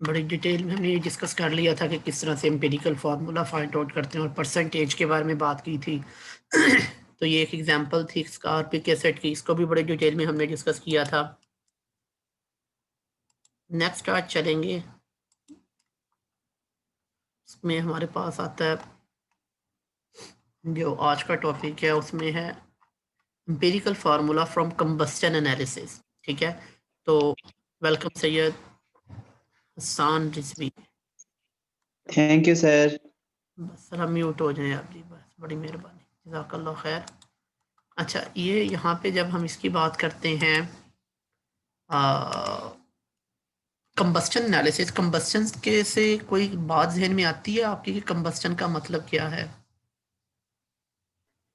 बड़ी डिटेल में हमने ये डिस्कस कर लिया था कि किस तरह से एम्पिरिकल फार्मूला फाइंड आउट करते हैं और परसेंटेज के बारे में बात की थी। तो ये एक एग्जांपल थी कार्बिक एसिड की, इसको भी बड़े डिटेल में हमने डिस्कस किया था। नेक्स्ट आज चलेंगे, इसमें हमारे पास आता है जो आज का टॉपिक है, उसमें है empirical formula from combustion analysis. ठीक है, तो welcome Syed Hasan Rizvi. Thank you sir. बस सर म्यूट हो जाएं आप जी, बस बड़ी मेहरबानी, जज़ाकल्लाह खैर। अच्छा, ये यहाँ पे जब हम इसकी बात करते हैं कंबस्टन एनालिसिस, कंबस्टन के से कोई बात जहन में आती है आपकी कि कंबस्टन का मतलब क्या है?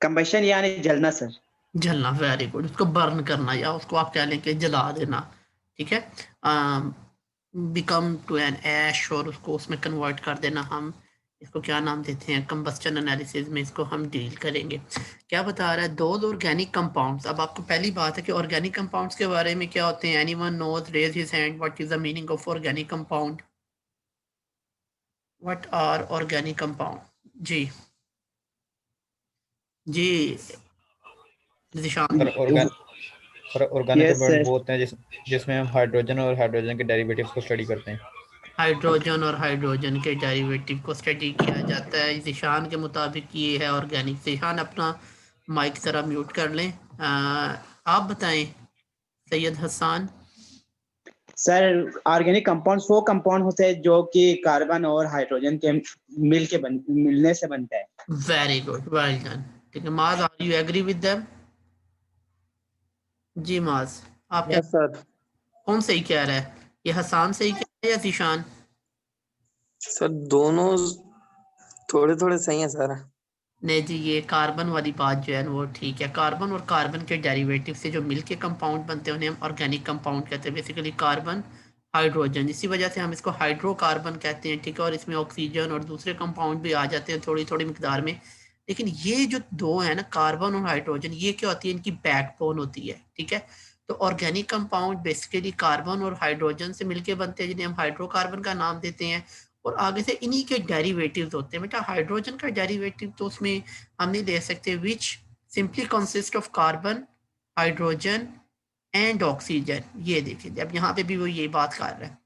कंबशन यानी जलना सर। जलना, वेरी गुड, उसको बर्न करना या उसको आप कह लें कि जला देना। ठीक है, बिकम टू एन ऐश और उसको उसमें कन्वर्ट कर देना। हम इसको क्या नाम देते हैं? कंबस्टन एनालिसिस में इसको हम डील करेंगे। क्या बता रहा है? Those organic compounds. अब आपको पहली बात है कि ऑर्गेनिक कंपाउंड्स के बारे में क्या होते हैं? Anyone knows, raise his hand, what is the meaning of organic compound? What are organic compound? जी जी, Nishan. Organic yes compound sir. वो होते हैं जिसमें हम हाइड्रोजन और हाइड्रोजन के डेरिवेटिव्स को स्टडी करते हैं। हाइड्रोजन और हाइड्रोजन के डेरिवेटिव को स्टडी किया जाता है। ज़ीशान के मुताबिक ये है ऑर्गेनिक। ज़ीशान अपना माइक ज़रा म्यूट कर लें। आप बताएं Syed Hasan. Sir organic compounds वो कंपाउंड होते हैं जो कि कार्बन और हाइड्रोजन के मिलने से बनता है। Very good, well done. ठीक है Maaz, are you agree with them? जी माज, आप क्या, यस सर। कौन सही कह रहा है? ये हसन सही कह रहा है या ज़ीशान? सर दोनों थोड़े थोड़े सही हैं सर। नहीं जी, ये कार्बन वाली बात जो है ना वो ठीक है। कार्बन और कार्बन के डेरिवेटिव से जो मिलके कंपाउंड बनते हैं उन्हें हम ऑर्गेनिक कंपाउंड कहते हैं। बेसिकली कार्बन हाइड्रोजन, इसी वजह से हम इसको हाइड्रोकार्बन कहते हैं। ठीक है, और इसमें ऑक्सीजन और दूसरे कंपाउंड भी आ जाते हैं थोड़ी थोड़ी मिकदार में। लेकिन ये जो दो है ना, कार्बन और हाइड्रोजन, ये क्या होती है? इनकी बैकबोन होती है। ठीक है, तो ऑर्गेनिक कंपाउंड बेसिकली कार्बन और हाइड्रोजन से मिलके बनते हैं, जिन्हें हम हाइड्रोकार्बन का नाम देते हैं। और आगे से इन्हीं के डेरिवेटिव्स होते हैं। बेटा हाइड्रोजन का डेरिवेटिव तो उसमें हम नहीं दे सकते, विच simply consist of carbon, hydrogen and oxygen. ये देखिए, अब यहाँ पे भी वो ये बात कर रहा है,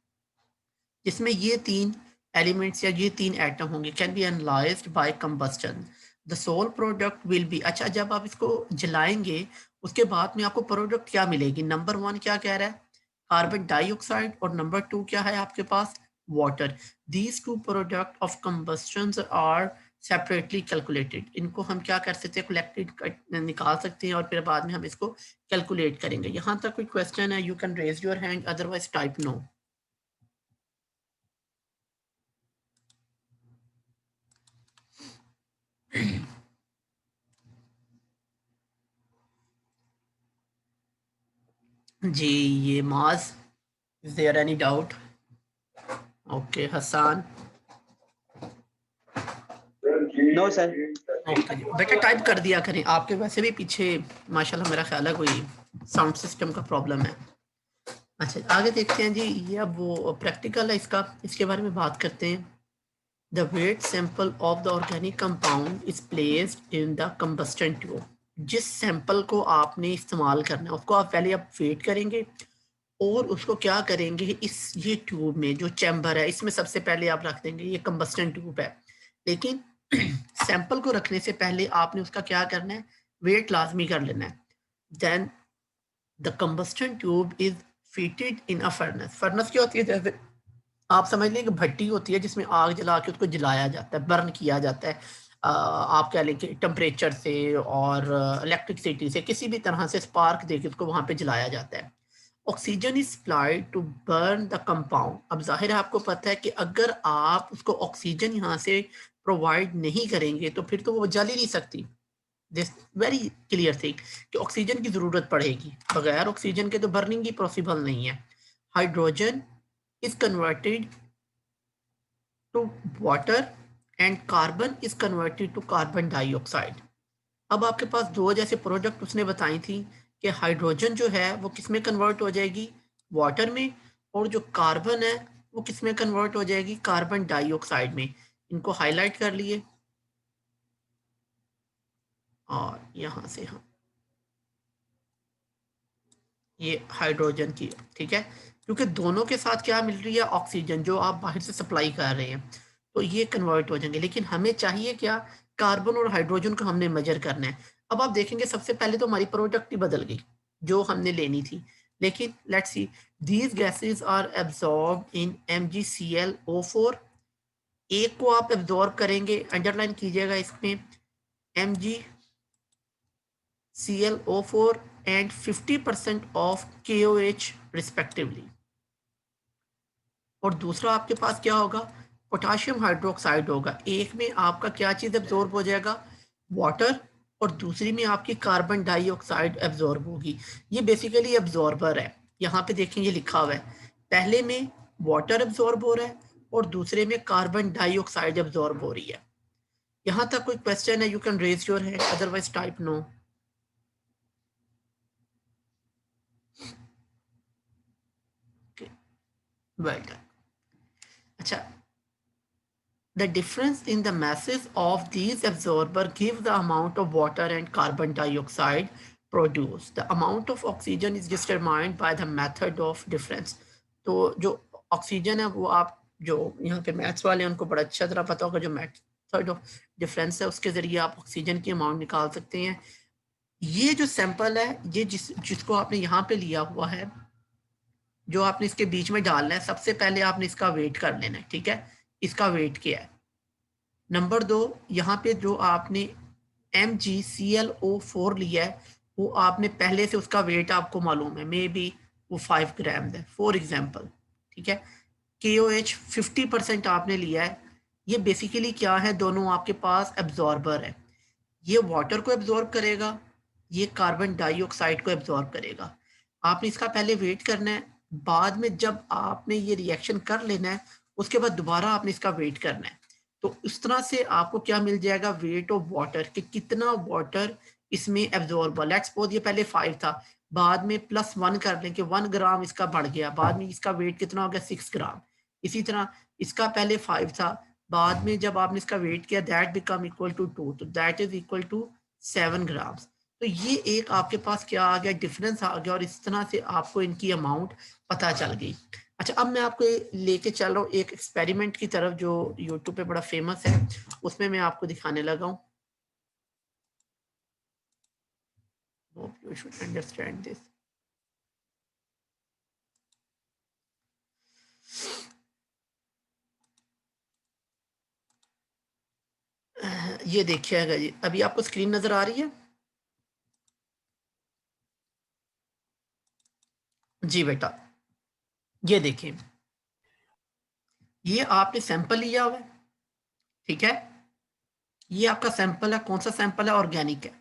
जिसमें ये तीन एलिमेंट्स या ये तीन एटम होंगे, can be analysed by combustion. The sole product will be, अच्छा जब आप इसको जलाएंगे उसके बाद में आपको प्रोडक्ट क्या मिलेगी? नंबर वन क्या कह रहा है? कार्बन डाइऑक्साइड, और नंबर टू क्या है आपके पास? Water. These two product of combustion are separately calculated. इनको हम क्या कर सकते हैं? कलेक्टेड निकाल सकते हैं और फिर बाद में हम इसको कैलकुलेट करेंगे। यहाँ तक कोई क्वेश्चन है? You can raise your hand, otherwise type no. जी, ये Maaz, is there any doubt? Okay Hasan. No sir. Okay जी, बेटा टाइप कर दिया करें, आपके वैसे भी पीछे माशाल्लाह मेरा ख्याल है कोई साउंड सिस्टम का प्रॉब्लम है। अच्छा आगे देखते हैं जी, ये अब वो प्रैक्टिकल है इसका, इसके बारे में बात करते हैं। The weight sample of the organic compound is placed in the combustion tube. जिस सैंपल को आपने इस्तेमाल करना है उसको आप पहले आप वेट करेंगे और उसको क्या करेंगे, इस ये ट्यूब में जो चैम्बर है इसमें सबसे पहले आप रख देंगे। ये कंबस्टन ट्यूब है, लेकिन सैंपल को रखने से पहले आपने उसका क्या करना है? वेट लाजमी कर लेना है। Then the combustion tube is fitted in a furnace. Furnace क्या होती है? जैसे आप समझ लें कि भट्टी होती है जिसमें आग जला के उसको जलाया जाता है, बर्न किया जाता है। आप कह लें कि टेम्परेचर से और इलेक्ट्रिसिटी से, किसी भी तरह से स्पार्क देके उसको वहां पे जलाया जाता है। Oxygen is supplied to burn the compound. अब जाहिर है आपको पता है कि अगर आप उसको ऑक्सीजन यहाँ से प्रोवाइड नहीं करेंगे तो फिर तो वो जल ही नहीं सकती। दिस वेरी क्लियर थिंग कि ऑक्सीजन की जरूरत पड़ेगी, बगैर ऑक्सीजन के तो बर्निंग ही पॉसिबल नहीं है। Hydrogen is converted to water and carbon is converted to carbon dioxide. अब आपके पास दो जैसे प्रोडक्ट उसने बताई थी कि हाइड्रोजन जो है वो किस में कन्वर्ट हो जाएगी? वाटर में। और जो कार्बन है वो किस में कन्वर्ट हो जाएगी, कार्बन डाइऑक्साइड में। इनको हाईलाइट कर लिए और यहाँ से हम ये हाइड्रोजन की, ठीक है, क्योंकि दोनों के साथ क्या मिल रही है, ऑक्सीजन जो आप बाहर से सप्लाई कर रहे हैं, तो ये कन्वर्ट हो जाएंगे। लेकिन हमें चाहिए क्या, कार्बन और हाइड्रोजन को हमने मेजर करना है। अब आप देखेंगे सबसे पहले तो हमारी प्रोडक्ट ही बदल गई जो हमने लेनी थी, लेकिन let's see these gases are absorb in MgClO4। एक को आप एब्जॉर्ब करेंगे, अंडरलाइन कीजिएगा इसमें, MgClO4 and 50% of KOH respectively। और दूसरा आपके पास क्या होगा, पोटाशियम हाइड्रोक्साइड होगा। एक में आपका क्या चीज़ एब्जॉर्ब हो जाएगा, वाटर, और दूसरी में आपकी कार्बन डाइऑक्साइड एब्जॉर्ब होगी। ये बेसिकली एब्जॉर्बर है। यहाँ पे देखें ये लिखा हुआ है, पहले में वाटर एब्जॉर्ब हो रहा है और दूसरे में कार्बन डाइऑक्साइड एब्जॉर्ब हो रही है। यहाँ तक कोई क्वेश्चन है, you can raise your hand, otherwise type no. Well done. अच्छा, the difference in the masses of these absorber give the amount of water and carbon dioxide produced. The amount of oxygen is determined by the method of difference. तो जो oxygen है वो आप जो यहाँ पे maths वाले हैं उनको बड़ा अच्छा तरह पता होगा, जो मेथड ऑफ डिफरेंस है उसके जरिए आप ऑक्सीजन की अमाउंट निकाल सकते हैं। ये जो सैंपल है, ये जिसको आपने यहाँ पे लिया हुआ है, जो आपने इसके बीच में डालना है, सबसे पहले आपने इसका वेट कर लेना है, ठीक है, इसका वेट क्या है। नंबर 2, यहाँ पे जो आपने MgClO4 लिया है वो आपने पहले से उसका वेट आपको मालूम है, मे बी वो 5 ग्राम है फॉर एग्जांपल, ठीक है। KOH 50% आपने लिया है। ये बेसिकली क्या है, दोनों आपके पास एब्जॉर्बर है, ये वाटर को एब्जॉर्ब करेगा, ये कार्बन डाइऑक्साइड को एब्जॉर्ब करेगा। आपने इसका पहले वेट करना है, बाद में जब आपने ये रिएक्शन कर लेना है उसके बाद दोबारा आपने इसका वेट करना है। तो इस तरह से आपको क्या मिल जाएगा, वेट ऑफ वाटर, कि कितना वाटर इसमें एब्जॉर्ब हुआ। लेट्स सपोज ये पहले 5 था, बाद में +1 कर लें कि 1 ग्राम इसका बढ़ गया, बाद में इसका वेट कितना हो गया, 6 ग्राम। इसी तरह इसका पहले 5 था, बाद में जब आपने इसका वेट किया दैट बिकम इक्वल टू 2, तो दैट इज इक्वल टू 7 ग्राम। तो ये एक आपके पास क्या आ गया, डिफरेंस आ गया, और इस तरह से आपको इनकी अमाउंट पता चल गई। अच्छा, अब मैं आपको लेके चल रहा हूँ एक एक्सपेरिमेंट की तरफ जो यूट्यूब पे बड़ा फेमस है, उसमें मैं आपको दिखाने लगा हूँ। Hope you should understand this. ये देखिएगा जी, अभी आपको स्क्रीन नजर आ रही है जी बेटा, ये देखिए, ये आपने सैंपल लिया हुआ है, ठीक है, ये आपका सैंपल है। कौन सा सैंपल है, ऑर्गेनिक है,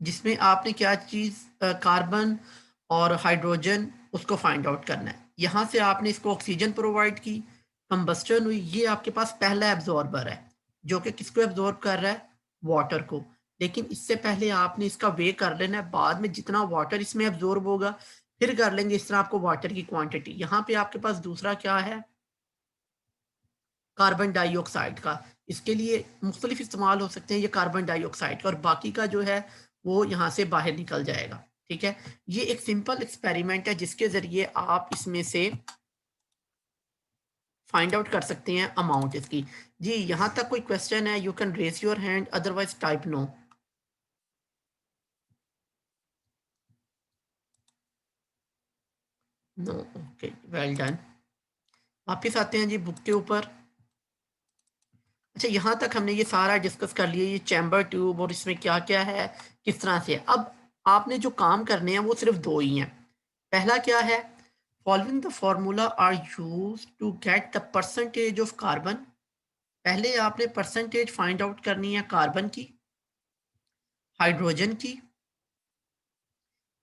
जिसमें आपने क्या चीज, कार्बन और हाइड्रोजन उसको फाइंड आउट करना है। यहाँ से आपने इसको ऑक्सीजन प्रोवाइड की, कंबस्टन हुई, ये आपके पास पहला एब्जॉर्बर है जो कि किसको एब्जॉर्ब कर रहा है, वाटर को। लेकिन इससे पहले आपने इसका वे कर लेना है, बाद में जितना वाटर इसमें एब्जॉर्ब होगा फिर कर लेंगे इस तरह आपको वाटर की क्वांटिटी। यहाँ पे आपके पास दूसरा क्या है, कार्बन डाइऑक्साइड का, इसके लिए मुख्तलिफ इस्तेमाल हो सकते हैं ये कार्बन डाइऑक्साइड का, और बाकी का जो है वो यहाँ से बाहर निकल जाएगा, ठीक है। ये एक सिंपल एक्सपेरिमेंट है जिसके जरिए आप इसमें से फाइंड आउट कर सकते हैं अमाउंट इसकी। जी, यहाँ तक कोई क्वेश्चन है, you can raise your hand, otherwise type no. No, okay, well done. वापिस आते हैं जी बुक के ऊपर। अच्छा, यहाँ तक हमने ये सारा डिस्कस कर लिया, ये चैम्बर ट्यूब और इसमें क्या क्या है, किस तरह से। अब आपने जो काम करने हैं वो सिर्फ 2 ही हैं। पहला क्या है, following the formula are use to get the percentage of carbon. पहले आपने परसेंटेज फाइंड आउट करनी है कार्बन की, हाइड्रोजन की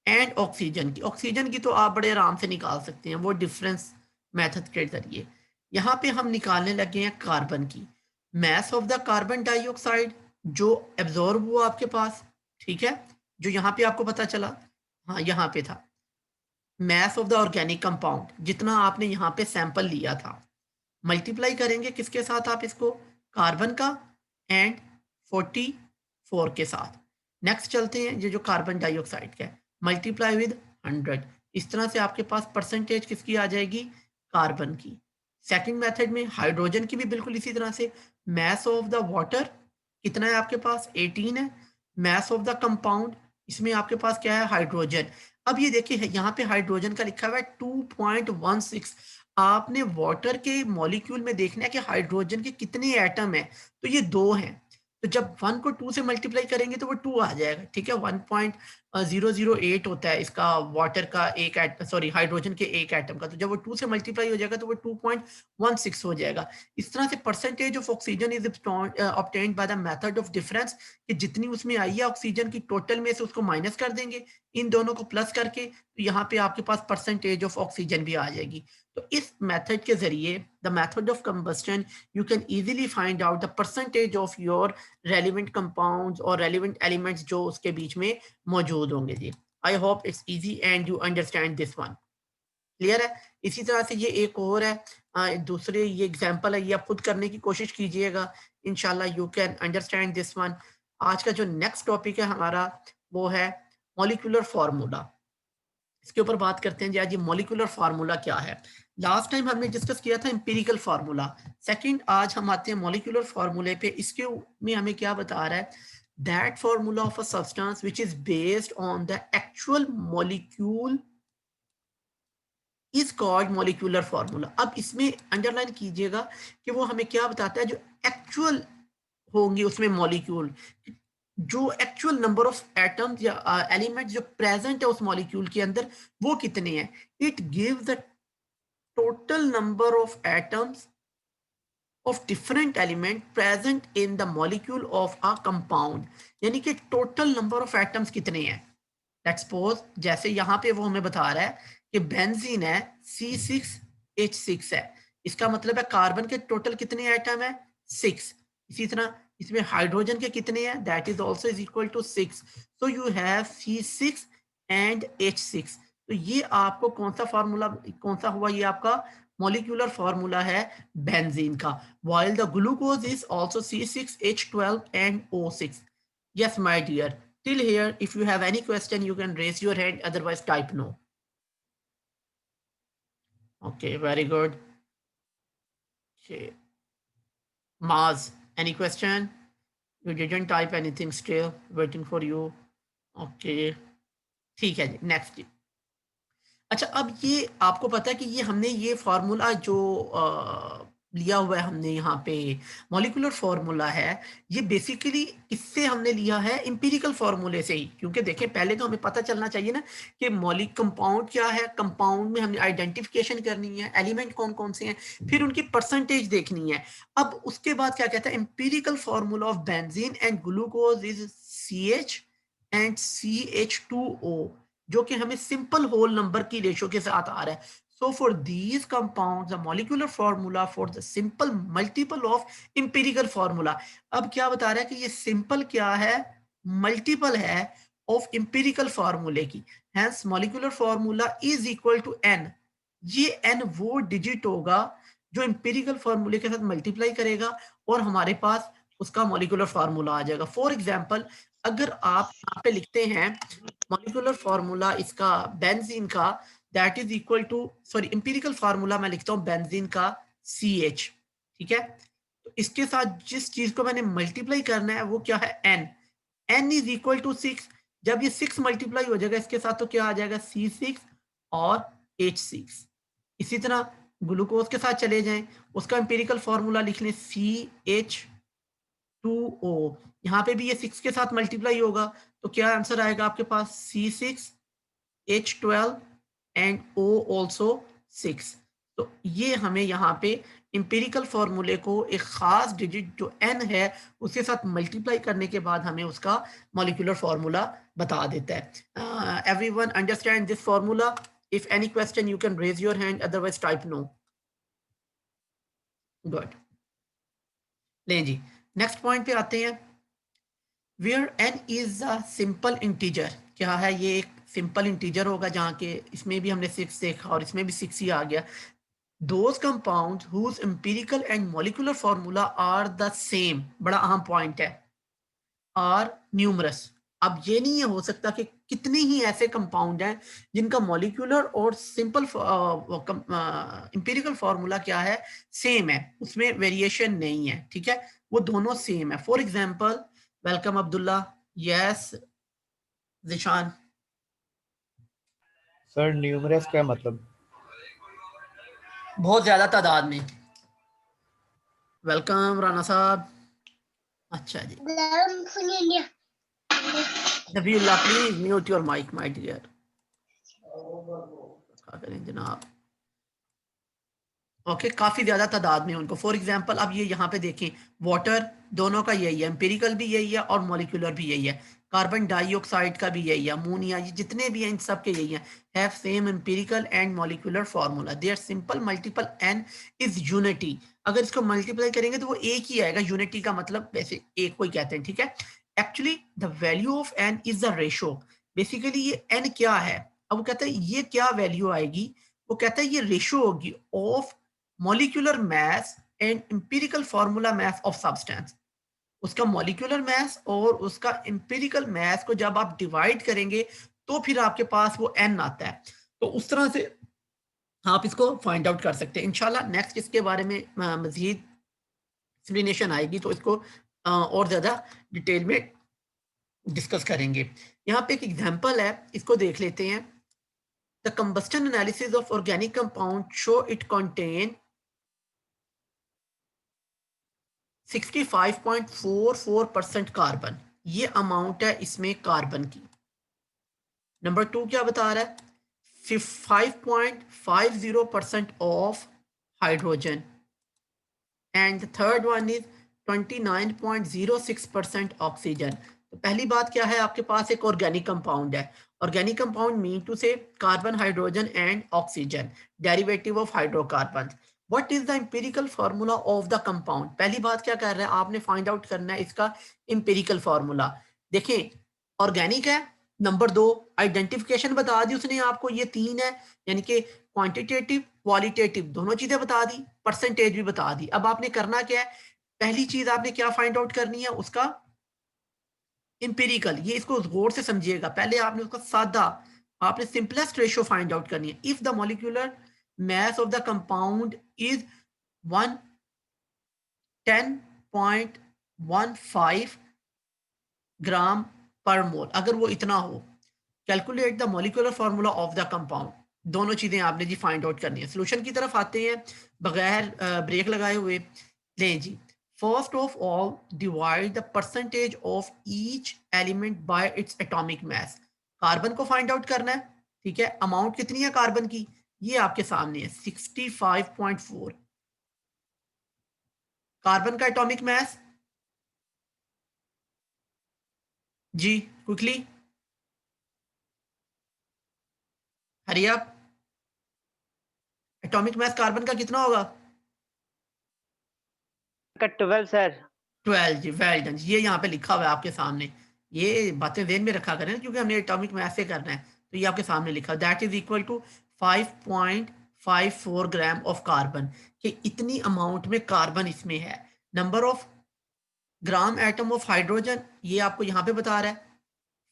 एंड ऑक्सीजन की। ऑक्सीजन की तो आप बड़े आराम से निकाल सकते हैं, वो डिफरेंस मेथड के जरिए। यहाँ पे हम निकालने लगे हैं कार्बन की, mass of the carbon dioxide जो एब्जॉर्ब हुआ आपके पास, ठीक है, जो यहाँ पे आपको पता चला, हाँ यहाँ पे था, mass of the organic compound, जितना आपने यहाँ पे सैंपल लिया था, मल्टीप्लाई करेंगे किसके साथ आप इसको, कार्बन का एंड 44 के साथ। नेक्स्ट चलते हैं, ये जो कार्बन डाइऑक्साइड का है, मल्टीप्लाई विद 100। इस तरह से आपके पास परसेंटेज किसकी आ जाएगी, कार्बन की। सेकंड मेथड में हाइड्रोजन की भी बिल्कुल इसी तरह से, मैस ऑफ द वाटर कितना है आपके पास, 18 है। मैस ऑफ द कंपाउंड, इसमें आपके पास क्या है, हाइड्रोजन। अब ये देखिए यहाँ पे हाइड्रोजन का लिखा हुआ है 2.16। आपने वाटर के मॉलिक्यूल में देखना है कि हाइड्रोजन के कितने एटम है, तो ये 2 हैं। तो जब 1 को 2 से मल्टीप्लाई करेंगे तो वो 2 आ जाएगा, ठीक है। 1.008 होता है इसका वाटर का एक सॉरी हाइड्रोजन के एक एटम का, तो जब वो 2 से मल्टीप्लाई हो जाएगा तो वो 2.16 हो जाएगा। इस तरह से percentage of oxygen is obtained by the method of difference, कि जितनी उसमें आई है ऑक्सीजन की टोटल में से उसको माइनस कर देंगे, इन दोनों को प्लस करके, तो यहाँ पे आपके पास परसेंटेज ऑफ ऑक्सीजन भी आ जाएगी। तो इस मेथड के जरिए, the method of combustion, you can easily find out the percentage of your relevant compounds और रेलिवेंट एलिमेंट्स जो उसके बीच में मौजूद होंगे जी। I hope it's easy and you understand this one. Clear है। इसी तरह से ये एक और है, दूसरे ये एग्जांपल है, ये आप खुद करने की कोशिश कीजिएगा, इंशाल्लाह you can understand this one. आज का जो नेक्स्ट टॉपिक है हमारा वो है मॉलिक्यूलर फार्मूला। इसके ऊपर बात करते हैं जी आज, ये मॉलिक्यूलर फार्मूला क्या है। लास्ट टाइम हमने डिस्कस किया था एम्पिरिकल फार्मूला। सेकंड, आज हम आते हैं मॉलिक्यूलर फार्मूले पे। इसके में हमें क्या बता रहा है, that formula of a substance which is based on the actual molecule is called molecular formula. अब इसमें अंडरलाइन कीजिएगा कि वो हमें क्या बताता है, जो एक्चुअल होंगे उसमें मॉलिक्यूल, जो एक्चुअल नंबर ऑफ एटम्स या एलिमेंट जो प्रेजेंट है उस मॉलिक्यूल के अंदर वो कितने हैं। It gives the total number of atoms of different element present in the molecule of a compound, यानी कि टोटल नंबर ऑफ एटम्स कितने हैं। लेट्स सपोज, जैसे यहाँ पे वो हमें बता रहा है कि बेंजीन है C6H6 है, इसका मतलब है कार्बन के टोटल कितने एटम है, 6। इसी तरह इसमें हाइड्रोजन के कितने हैं, that is also is equal to 6। So you have C6 and H6। तो ये आपको कौन सा फार्मूला, कौन सा हुआ, ये आपका मॉलिक्यूलर फार्मूला है बेंजीन का। while the glucose is also C6H12 and O6। yes my dear, till here if you have any question you can raise your hand, otherwise type no. Okay, very good. Okay, Maz, any question? You didn't type anything, still waiting for you. Okay, ठीक है जी, next जी। अच्छा, अब ये आपको पता है कि ये हमने ये फार्मूला जो लिया हुआ है हमने यहाँ पे मॉलिक्यूलर फार्मूला है, ये बेसिकली किससे हमने लिया है, एम्पिरिकल फार्मूले से ही। क्योंकि देखिए पहले तो हमें पता चलना चाहिए ना कि मॉलिक कंपाउंड क्या है, कंपाउंड में हमने आइडेंटिफिकेशन करनी है, एलिमेंट कौन कौन से हैं, फिर उनकी परसेंटेज देखनी है। अब उसके बाद क्या कहता है, empirical formula of benzene and glucose is CH and CH2O, जो कि हमें सिंपल होल नंबर की रेशो के साथ आ रहा है। So for these compounds, the molecular formula for the simple multiple of empirical formula। अब क्या बता रहा है कि ये सिंपल क्या है, मल्टीपल है ऑफ empirical formula की। Hence molecular formula is equal to n। ये n वो डिजिट होगा जो empirical formula के साथ मल्टीप्लाई करेगा और हमारे पास उसका molecular formula आ जाएगा। फॉर एग्जाम्पल, अगर आप यहाँ पे लिखते हैं मॉलिक्यूलर फार्मूला इसका बेंजीन का, that is equal to, sorry empirical formula मैं लिखता हूँ बेंजीन का CH, ठीक है। तो इसके साथ जिस चीज को मैंने मल्टीप्लाई करना है वो क्या है, n इज इक्वल टू 6। जब ये 6 मल्टीप्लाई हो जाएगा इसके साथ तो क्या आ जाएगा, C6 और H6। इसी तरह ग्लूकोज के साथ चले जाएं, उसका एम्पिरिकल फार्मूला लिख लें CH2O। यहाँ पे भी ये 6 के साथ मल्टीप्लाई होगा तो क्या आंसर आएगा आपके पास, C6H12 एंड O ऑल्सो 6। तो ये हमें यहाँ पे एम्पिरिकल फॉर्मूले को एक खास डिजिट जो n है उसके साथ मल्टीप्लाई करने के बाद हमें उसका मॉलिक्यूलर फार्मूला बता देता है। Everyone understand this formula? If any question you can raise your hand, otherwise type no. Good, लें जी नेक्स्ट पॉइंट पे आते हैं। Where n is a simple integer, क्या है, ये एक सिंपल इंटीजर होगा, जहाँ के इसमें भी हमने 6 देखा और इसमें भी 6 ही आ गया। Those compounds whose empirical and molecular formula are the same, बड़ा अहम पॉइंट है, are numerous। अब ये नहीं हो सकता कि कितने ही ऐसे कंपाउंड हैं जिनका मॉलिक्यूलर और सिंपल इंपीरिकल फार्मूला क्या है, सेम है, उसमें वेरिएशन नहीं है, ठीक है, वो दोनों सेम है। For example, welcome Abdullah, yes Zeeshan. Sir numerous का मतलब? बहुत ज्यादा तादाद में। वेलकम राना साहब। अच्छा जी, Nabiullah please mute your mic my dear. क्या करें जनाब, ओके काफी ज्यादा तादाद में उनको। फॉर एग्जांपल अब ये यहाँ पे देखें, वाटर दोनों का यही है, एम्पिरिकल भी यही है और मॉलिक्यूलर भी यही है, कार्बन डाइऑक्साइड का भी यही है, अमोनिया, ये जितने भी हैं इन सब के यही हैं, have same empirical and molecular formula. There simple multiple n is unity. अगर इसको मल्टीप्लाई करेंगे तो वो एक ही आएगा, यूनिटी का मतलब वैसे एक को ही कहते हैं, ठीक है। Actually the value of n is the ratio. Basically ये एन क्या है, अब वो कहता है ये क्या वैल्यू आएगी, वो कहता है ये रेशो होगी of molecular mass and empirical formula mass of substance. उसका मॉलिक्यूलर मास और उसका एम्पिरिकल मास को जब आप डिवाइड करेंगे तो फिर आपके पास वो एन आता है। तो उस तरह से आप इसको फाइंड आउट कर सकते हैं। इंशाल्लाह नेक्स्ट इसके बारे में मजीद एक्सप्लेनेशन आएगी तो इसको और ज़्यादा डिटेल में डिस्कस करेंगे। यहाँ पे एक एग्जांपल है, इसको देख लेते हैं। The combustion analysis of organic compound show it contain 65.44% carbon, ये अमाउंट है इसमें कार्बन की। नंबर 2 क्या बता रहा है, 5.50% of hydrogen, and third one is 29.06% oxygen. तो पहली बात क्या है, आपके पास एक ऑर्गेनिक कंपाउंड है। ऑर्गेनिक कंपाउंड मीन टू से carbon, hydrogen and oxygen, derivative of hydrocarbon. What is the empirical formula of the compound. पहली बात क्या कर रहा है, आपने फाइंड आउट करना है इसका एम्पिरिकल फार्मूला। देखें ऑर्गेनिक है, नंबर 2 आइडेंटिफिकेशन बता दी उसने आपको, ये 3 है, यानी कि क्वांटिटेटिव क्वालिटेटिव दोनों चीजें बता दी, परसेंटेज भी बता दी। अब आपने करना क्या है, पहली चीज आपने क्या फाइंड आउट करनी है, उसका इंपेरिकल। ये इसको गौर से समझिएगा, पहले आपने उसका सादा, आपने सिंपलेस्ट रेशियो फाइंड आउट करनी है। If the molecular mass of the compound is 110.15 ग्राम पर मोल, अगर वो इतना हो, calculate the molecular formula of the compound. दोनों चीजें आपने जी फाइंड आउट करनी है। सोल्यूशन की तरफ आते हैं बगैर ब्रेक लगाए हुए। लें जी, first of all divide the percentage of each element by its atomic mass. Carbon को फाइंड आउट करना है, ठीक है, अमाउंट कितनी है कार्बन की, ये आपके सामने है 65.4। कार्बन का एटॉमिक मास जी, quickly hurry up, atomic mass carbon का कितना होगा, 12 सर। 12 जी, वेल डन। ये यहाँ पे लिखा हुआ है आपके सामने, ये बातें ध्यान में रखा करें क्योंकि हमने एटॉमिक मास से करना है, तो ये आपके सामने लिखा, that is equal to 5.54 gram of carbon, कि इतनी अमाउंट में कार्बन इसमें है। Number of gram atom of hydrogen, ये आपको यहाँ पे बता रहा है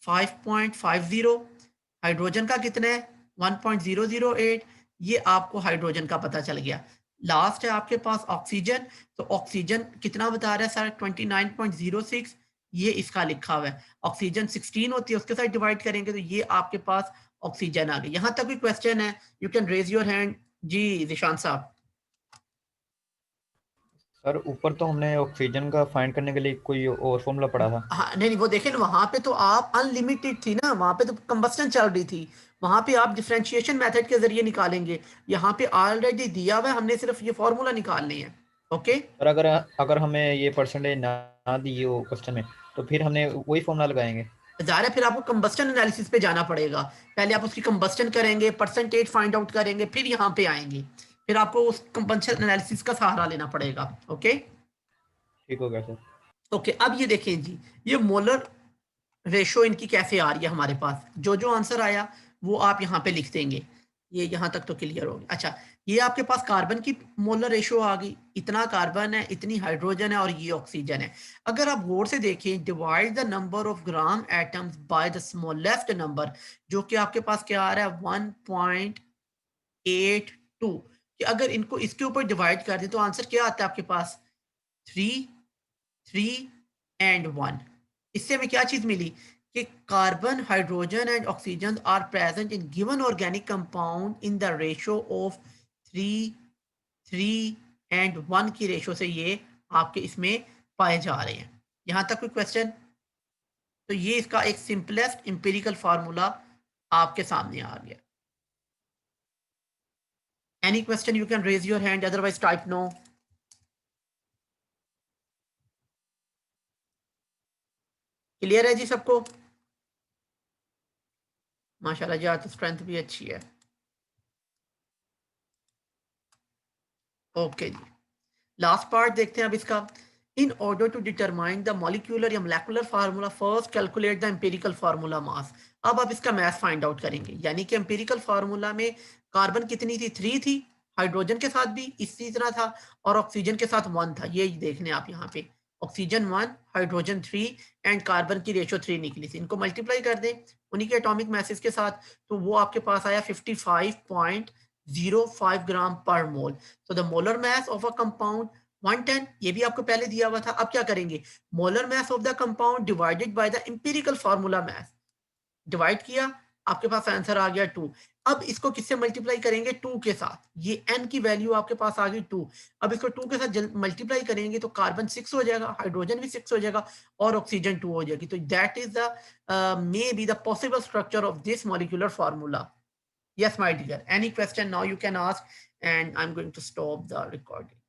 5.50, हाइड्रोजन का कितना है 1.008, ये आपको हाइड्रोजन का पता चल गया। लास्ट है आपके पास ऑक्सीजन, तो ऑक्सीजन कितना बता रहा है सर 29.06, ये इसका लिखा हुआ है। ऑक्सीजन 16 होती है, उसके साथ डिवाइड करेंगे तो ये आपके पास ऑक्सीजन आ गई। यहाँ तक भी क्वेश्चन है, you can raise your hand जी निशांत साहब। सर ऊपर तो हमने ऑक्सीजन का फाइंड करने के लिए कोई और फॉर्मूला पढ़ा था। हाँ नहीं वो देखें ना, वहां पे तो आप अनलिमिटेड थी ना, वहां पे तो कंबस्टन चल रही थी, वहां पे आप डिफरेंशिएशन मेथड के जरिए निकालेंगे। यहाँ पे ऑलरेडी दिया हुआ है, हमने सिर्फ ये फॉर्मूला निकालने हैं। ओके, और अगर अगर हमें ये परसेंटेज ना दी हो क्वेश्चन में तो फिर हमने वही फॉर्मूला लगाएंगे। ज़ाहिर है फिर आपको कंबस्टन एनालिसिस पे जाना पड़ेगा, पहले आप उसकी कंबस्टन करेंगे, परसेंटेज फाइंड आउट करेंगे, फिर यहाँ पे आएंगे, फिर आपको उस कंबस्टन एनालिसिस का सहारा लेना पड़ेगा। ओके ठीक हो गया सर। ओके, अब ये देखें जी, ये मोलर रेशो इनकी कैसे आ रही है हमारे पास, जो जो आंसर आया वो आप यहाँ पे लिख देंगे। ये यहाँ तक तो क्लियर हो गया। अच्छा, ये आपके पास कार्बन की मोलर रेशो आ गई, इतना कार्बन है, इतनी हाइड्रोजन है और ये ऑक्सीजन है। अगर आप गौर से देखें, divide the number of gram atoms by the smallest number, जो कि आपके पास क्या आ रहा है 1.82, कि अगर इनको इसके ऊपर डिवाइड कर दें तो आंसर क्या आता है आपके पास 3, 3 एंड 1। इससे हमें क्या चीज मिली कि carbon, hydrogen and oxygen are present in given organic compound in the ratio of 3, 3 and 1 की रेशो से ये आपके इसमें पाए जा रहे हैं। यहां तक कोई क्वेश्चन? तो ये इसका एक सिंपलेस्ट इंपेरिकल फार्मूला आपके सामने आ गया। Any question you can raise your hand, otherwise type no. Clear है जी सबको? माशाल्लाह जी, आज तो स्ट्रेंथ भी अच्छी है। ओके जी, लास्ट पार्ट देखते हैं अब इसका। In order to determine the molecular या molecular formula, first calculate the empirical formula mass. अब आप इसका मास फाइंड आउट करेंगे, यानी कि एम्पिरिकल फार्मूला में कार्बन कितनी थी, 3 थी, हाइड्रोजन के साथ भी इसी तरह था और ऑक्सीजन के साथ 1 था। ये देखने आप यहाँ पे ऑक्सीजन 1, हाइड्रोजन 3 एंड कार्बन की रेशो 3 निकली थी। इनको मल्टीप्लाई कर दें उन्हीं के एटॉमिक मैसेज के साथ, तो वो आपके पास आया 55.05 ग्राम पर मोल। तो the molar mass of a compound 110, ये भी आपको पहले दिया हुआ था। अब क्या करेंगे, molar mass of the compound divided by the empirical formula mass, divide किया, आपके पास आंसर आ गया 2। अब इसको किससे मल्टीप्लाई करेंगे, 2 के साथ। ये n की वैल्यू आपके पास आ गई 2। अब इसको 2 के साथ मल्टीप्लाई करेंगे तो कार्बन 6 हो जाएगा, हाइड्रोजन भी 6 हो जाएगा और ऑक्सीजन 2 हो जाएगी। तो that is the may be the possible structure of this molecular formula. Yes, my dear. Any question now you can ask, and I'm going to stop the recording.